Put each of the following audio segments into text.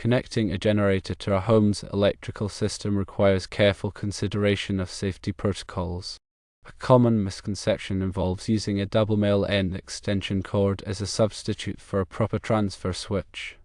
Connecting a generator to a home's electrical system requires careful consideration of safety protocols. A common misconception involves using a double male end extension cord as a substitute for a proper transfer switch.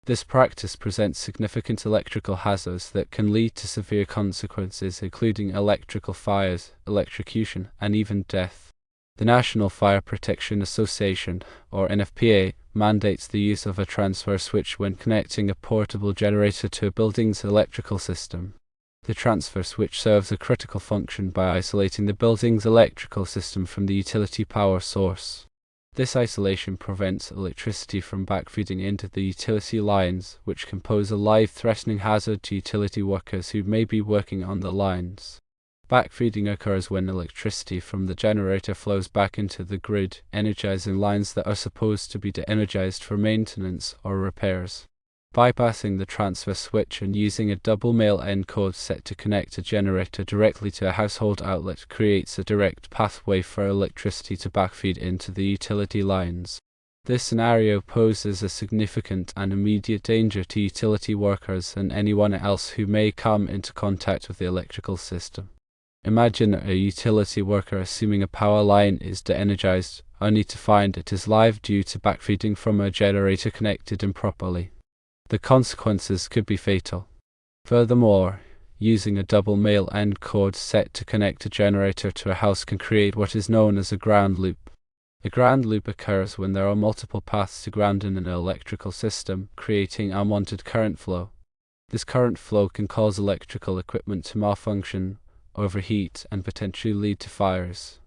This practice presents significant electrical hazards that can lead to severe consequences, including electrical fires, electrocution, and even death. The National Fire Protection Association, or NFPA, mandates the use of a transfer switch when connecting a portable generator to a building's electrical system. The transfer switch serves a critical function by isolating the building's electrical system from the utility power source. This isolation prevents electricity from backfeeding into the utility lines, which can pose a life-threatening hazard to utility workers who may be working on the lines. Backfeeding occurs when electricity from the generator flows back into the grid, energizing lines that are supposed to be de-energized for maintenance or repairs. Bypassing the transfer switch and using a double male end cord set to connect a generator directly to a household outlet creates a direct pathway for electricity to backfeed into the utility lines. This scenario poses a significant and immediate danger to utility workers and anyone else who may come into contact with the electrical system. Imagine a utility worker assuming a power line is de-energized, only to find it is live due to backfeeding from a generator connected improperly. The consequences could be fatal. Furthermore, using a double male end cord set to connect a generator to a house can create what is known as a ground loop. A ground loop occurs when there are multiple paths to ground in an electrical system, creating unwanted current flow. This current flow can cause electrical equipment to malfunction, overheat, and potentially lead to fires.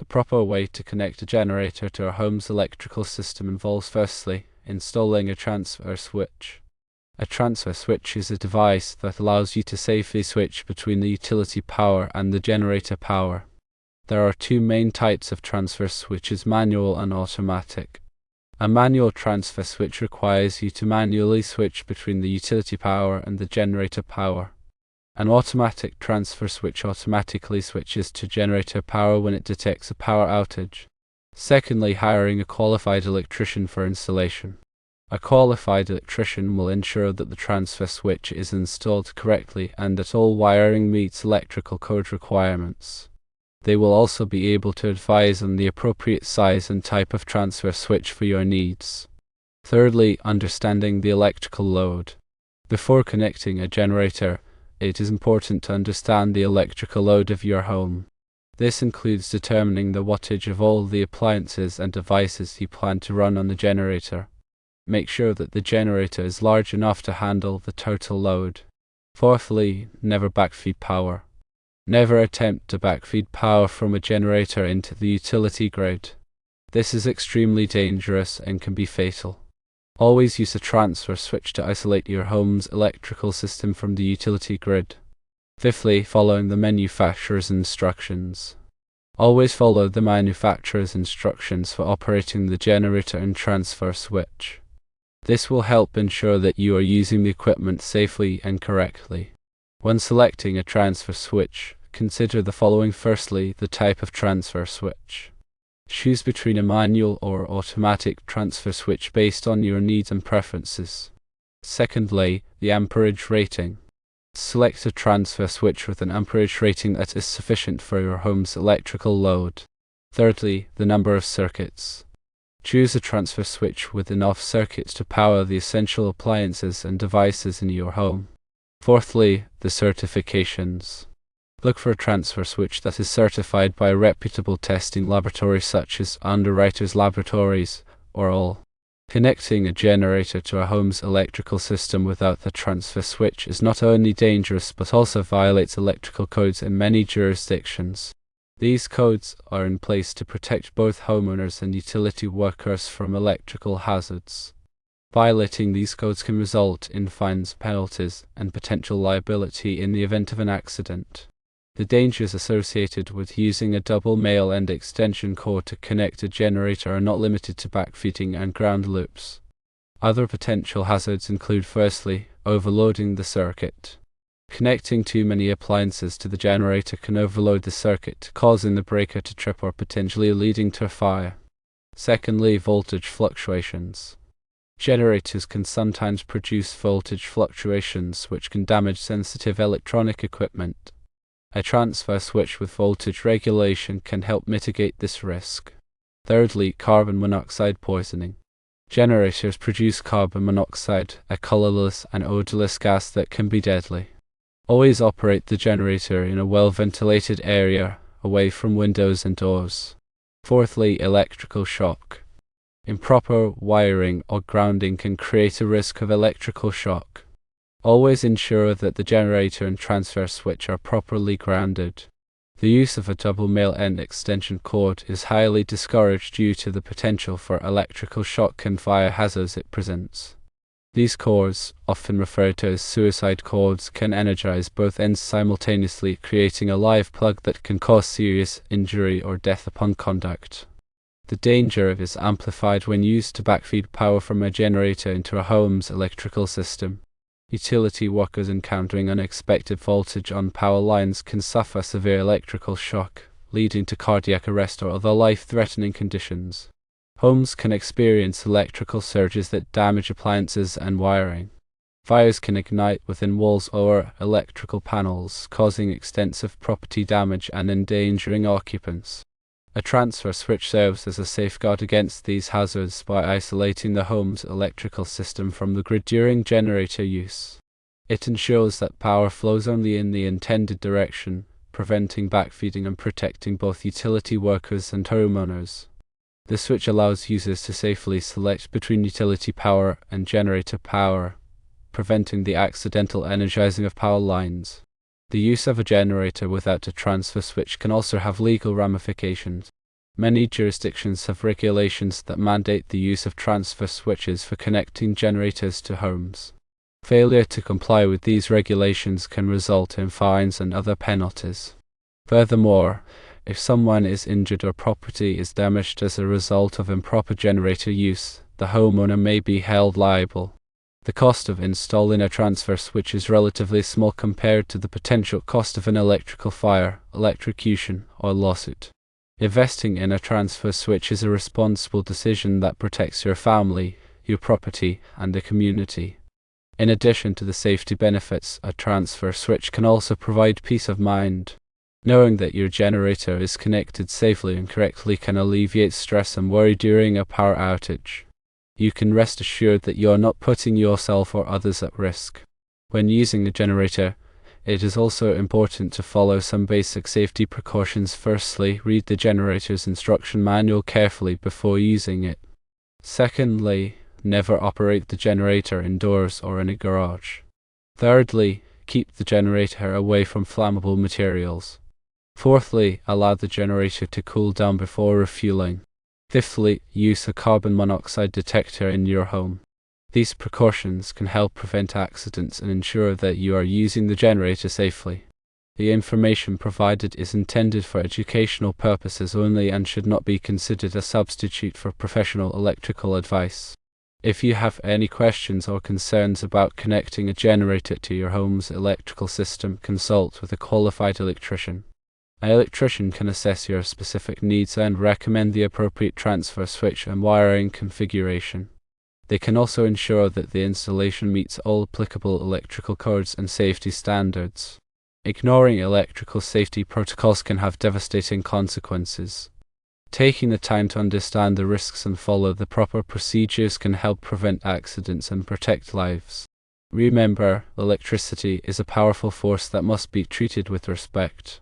The proper way to connect a generator to a home's electrical system involves firstly, installing a transfer switch. A transfer switch is a device that allows you to safely switch between the utility power and the generator power. There are two main types of transfer switches: manual and automatic. A manual transfer switch requires you to manually switch between the utility power and the generator power. An automatic transfer switch automatically switches to generator power when it detects a power outage. Secondly, hiring a qualified electrician for installation. A qualified electrician will ensure that the transfer switch is installed correctly and that all wiring meets electrical code requirements. They will also be able to advise on the appropriate size and type of transfer switch for your needs. Thirdly, understanding the electrical load. Before connecting a generator, it is important to understand the electrical load of your home. This includes determining the wattage of all the appliances and devices you plan to run on the generator. Make sure that the generator is large enough to handle the total load. Fourthly, never backfeed power. Never attempt to backfeed power from a generator into the utility grid. This is extremely dangerous and can be fatal. Always use a transfer switch to isolate your home's electrical system from the utility grid. Fifthly, following the manufacturer's instructions. Always follow the manufacturer's instructions for operating the generator and transfer switch. This will help ensure that you are using the equipment safely and correctly. When selecting a transfer switch, consider the following. Firstly, the type of transfer switch. Choose between a manual or automatic transfer switch based on your needs and preferences. Secondly, the amperage rating. Select a transfer switch with an amperage rating that is sufficient for your home's electrical load. Thirdly, the number of circuits. Choose a transfer switch with enough circuits to power the essential appliances and devices in your home. Fourthly, the certifications. Look for a transfer switch that is certified by a reputable testing laboratory such as Underwriters Laboratories or all. Connecting a generator to a home's electrical system without the transfer switch is not only dangerous but also violates electrical codes in many jurisdictions. These codes are in place to protect both homeowners and utility workers from electrical hazards. Violating these codes can result in fines, penalties, and potential liability in the event of an accident. The dangers associated with using a double male end extension cord to connect a generator are not limited to backfeeding and ground loops. Other potential hazards include firstly, overloading the circuit. Connecting too many appliances to the generator can overload the circuit, causing the breaker to trip or potentially leading to a fire. Secondly, voltage fluctuations. Generators can sometimes produce voltage fluctuations which can damage sensitive electronic equipment. A transfer switch with voltage regulation can help mitigate this risk. Thirdly, carbon monoxide poisoning. Generators produce carbon monoxide, a colorless and odorless gas that can be deadly. Always operate the generator in a well-ventilated area, away from windows and doors. Fourthly, electrical shock. Improper wiring or grounding can create a risk of electrical shock. Always ensure that the generator and transfer switch are properly grounded. The use of a double male end extension cord is highly discouraged due to the potential for electrical shock and fire hazards it presents. These cords, often referred to as suicide cords, can energize both ends simultaneously, creating a live plug that can cause serious injury or death upon contact. The danger is amplified when used to backfeed power from a generator into a home's electrical system. Utility workers encountering unexpected voltage on power lines can suffer severe electrical shock, leading to cardiac arrest or other life-threatening conditions. Homes can experience electrical surges that damage appliances and wiring. Fires can ignite within walls or electrical panels, causing extensive property damage and endangering occupants. A transfer switch serves as a safeguard against these hazards by isolating the home's electrical system from the grid during generator use. It ensures that power flows only in the intended direction, preventing backfeeding and protecting both utility workers and homeowners. The switch allows users to safely select between utility power and generator power, preventing the accidental energizing of power lines. The use of a generator without a transfer switch can also have legal ramifications. Many jurisdictions have regulations that mandate the use of transfer switches for connecting generators to homes. Failure to comply with these regulations can result in fines and other penalties. Furthermore, if someone is injured or property is damaged as a result of improper generator use, the homeowner may be held liable. The cost of installing a transfer switch is relatively small compared to the potential cost of an electrical fire, electrocution, or lawsuit. Investing in a transfer switch is a responsible decision that protects your family, your property, and the community. In addition to the safety benefits, a transfer switch can also provide peace of mind. Knowing that your generator is connected safely and correctly can alleviate stress and worry during a power outage. You can rest assured that you are not putting yourself or others at risk. When using a generator, it is also important to follow some basic safety precautions. Firstly, read the generator's instruction manual carefully before using it. Secondly, never operate the generator indoors or in a garage. Thirdly, keep the generator away from flammable materials. Fourthly, allow the generator to cool down before refueling. Fifthly, use a carbon monoxide detector in your home. These precautions can help prevent accidents and ensure that you are using the generator safely. The information provided is intended for educational purposes only and should not be considered a substitute for professional electrical advice. If you have any questions or concerns about connecting a generator to your home's electrical system, consult with a qualified electrician. An electrician can assess your specific needs and recommend the appropriate transfer switch and wiring configuration. They can also ensure that the installation meets all applicable electrical codes and safety standards. Ignoring electrical safety protocols can have devastating consequences. Taking the time to understand the risks and follow the proper procedures can help prevent accidents and protect lives. Remember, electricity is a powerful force that must be treated with respect.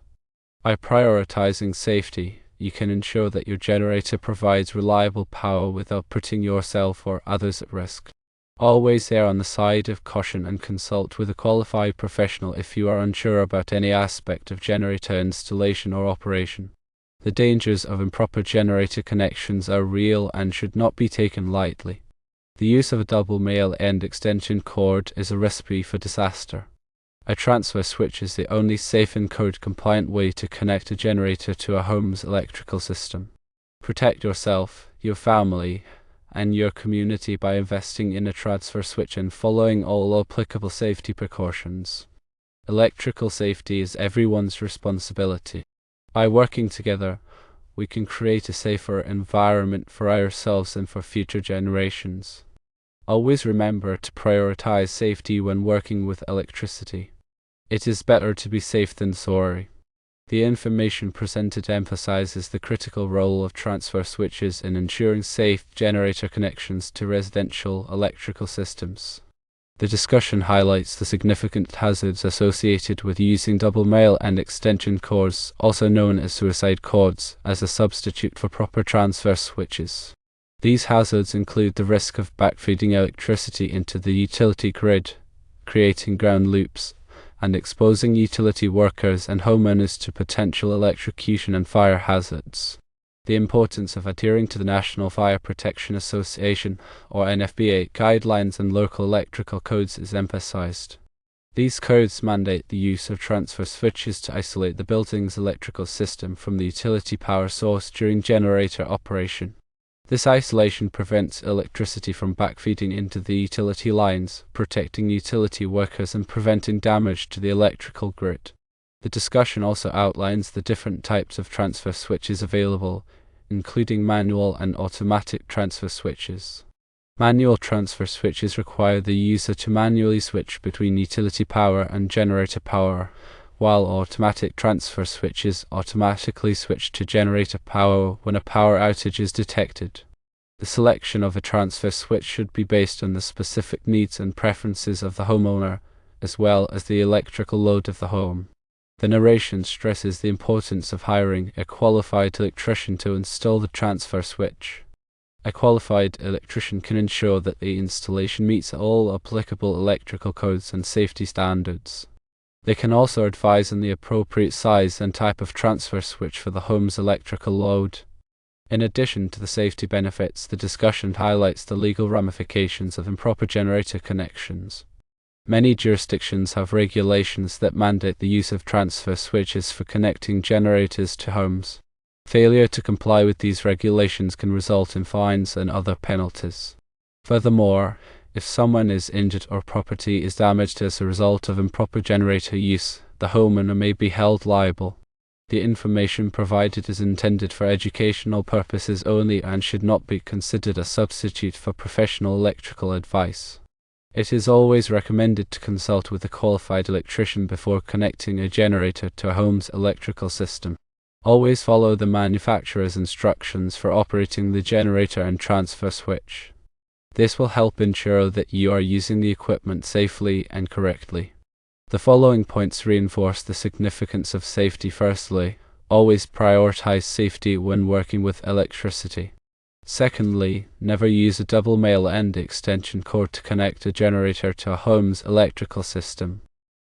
By prioritizing safety, you can ensure that your generator provides reliable power without putting yourself or others at risk. Always err on the side of caution and consult with a qualified professional if you are unsure about any aspect of generator installation or operation. The dangers of improper generator connections are real and should not be taken lightly. The use of a double male end extension cord is a recipe for disaster. A transfer switch is the only safe and code-compliant way to connect a generator to a home's electrical system. Protect yourself, your family, and your community by investing in a transfer switch and following all applicable safety precautions. Electrical safety is everyone's responsibility. By working together, we can create a safer environment for ourselves and for future generations. Always remember to prioritize safety when working with electricity. It is better to be safe than sorry. The information presented emphasizes the critical role of transfer switches in ensuring safe generator connections to residential electrical systems. The discussion highlights the significant hazards associated with using double male end extension cords, also known as suicide cords, as a substitute for proper transfer switches. These hazards include the risk of backfeeding electricity into the utility grid, creating ground loops, and exposing utility workers and homeowners to potential electrocution and fire hazards. The importance of adhering to the National Fire Protection Association, or NFPA, guidelines and local electrical codes is emphasized. These codes mandate the use of transfer switches to isolate the building's electrical system from the utility power source during generator operation. This isolation prevents electricity from backfeeding into the utility lines, protecting utility workers and preventing damage to the electrical grid. The discussion also outlines the different types of transfer switches available, including manual and automatic transfer switches. Manual transfer switches require the user to manually switch between utility power and generator power, while automatic transfer switches automatically switch to generator power when a power outage is detected. The selection of a transfer switch should be based on the specific needs and preferences of the homeowner, as well as the electrical load of the home. The narration stresses the importance of hiring a qualified electrician to install the transfer switch. A qualified electrician can ensure that the installation meets all applicable electrical codes and safety standards. They can also advise on the appropriate size and type of transfer switch for the home's electrical load. In addition to the safety benefits, the discussion highlights the legal ramifications of improper generator connections. Many jurisdictions have regulations that mandate the use of transfer switches for connecting generators to homes. Failure to comply with these regulations can result in fines and other penalties. Furthermore, if someone is injured or property is damaged as a result of improper generator use, the homeowner may be held liable. The information provided is intended for educational purposes only and should not be considered a substitute for professional electrical advice. It is always recommended to consult with a qualified electrician before connecting a generator to a home's electrical system. Always follow the manufacturer's instructions for operating the generator and transfer switch. This will help ensure that you are using the equipment safely and correctly. The following points reinforce the significance of safety. Firstly, always prioritize safety when working with electricity. Secondly, never use a double male end extension cord to connect a generator to a home's electrical system.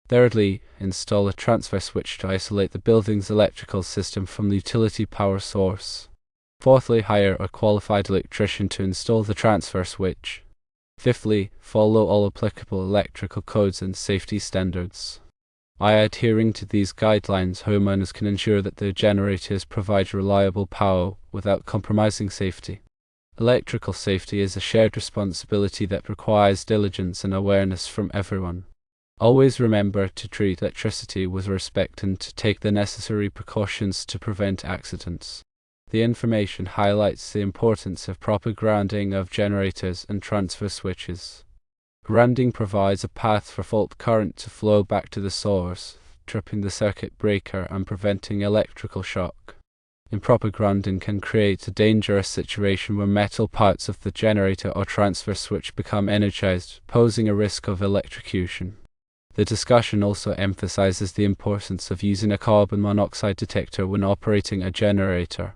Thirdly, install a transfer switch to isolate the building's electrical system from the utility power source. Fourthly, hire a qualified electrician to install the transfer switch. Fifthly, follow all applicable electrical codes and safety standards. By adhering to these guidelines, homeowners can ensure that their generators provide reliable power without compromising safety. Electrical safety is a shared responsibility that requires diligence and awareness from everyone. Always remember to treat electricity with respect and to take the necessary precautions to prevent accidents. The information highlights the importance of proper grounding of generators and transfer switches. Grounding provides a path for fault current to flow back to the source, tripping the circuit breaker and preventing electrical shock. Improper grounding can create a dangerous situation where metal parts of the generator or transfer switch become energized, posing a risk of electrocution. The discussion also emphasizes the importance of using a carbon monoxide detector when operating a generator.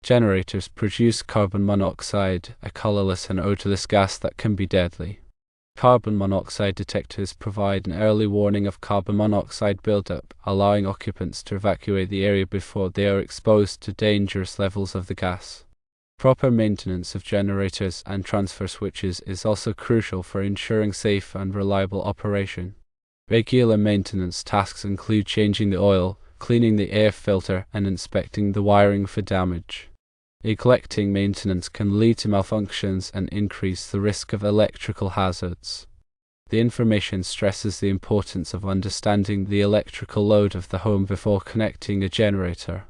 Generators produce carbon monoxide, a colorless and odorless gas that can be deadly. Carbon monoxide detectors provide an early warning of carbon monoxide buildup, allowing occupants to evacuate the area before they are exposed to dangerous levels of the gas. Proper maintenance of generators and transfer switches is also crucial for ensuring safe and reliable operation. Regular maintenance tasks include changing the oil, cleaning the air filter, and inspecting the wiring for damage. Neglecting maintenance can lead to malfunctions and increase the risk of electrical hazards. The information stresses the importance of understanding the electrical load of the home before connecting a generator.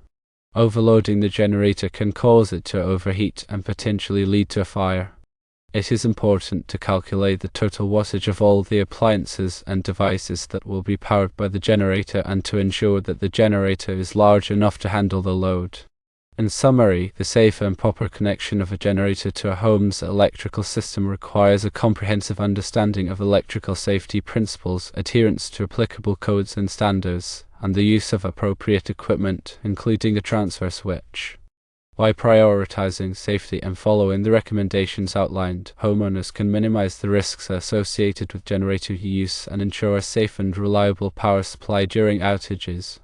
Overloading the generator can cause it to overheat and potentially lead to a fire. It is important to calculate the total wattage of all the appliances and devices that will be powered by the generator and to ensure that the generator is large enough to handle the load. In summary, the safe and proper connection of a generator to a home's electrical system requires a comprehensive understanding of electrical safety principles, adherence to applicable codes and standards, and the use of appropriate equipment, including a transfer switch. By prioritizing safety and following the recommendations outlined, homeowners can minimize the risks associated with generator use and ensure a safe and reliable power supply during outages.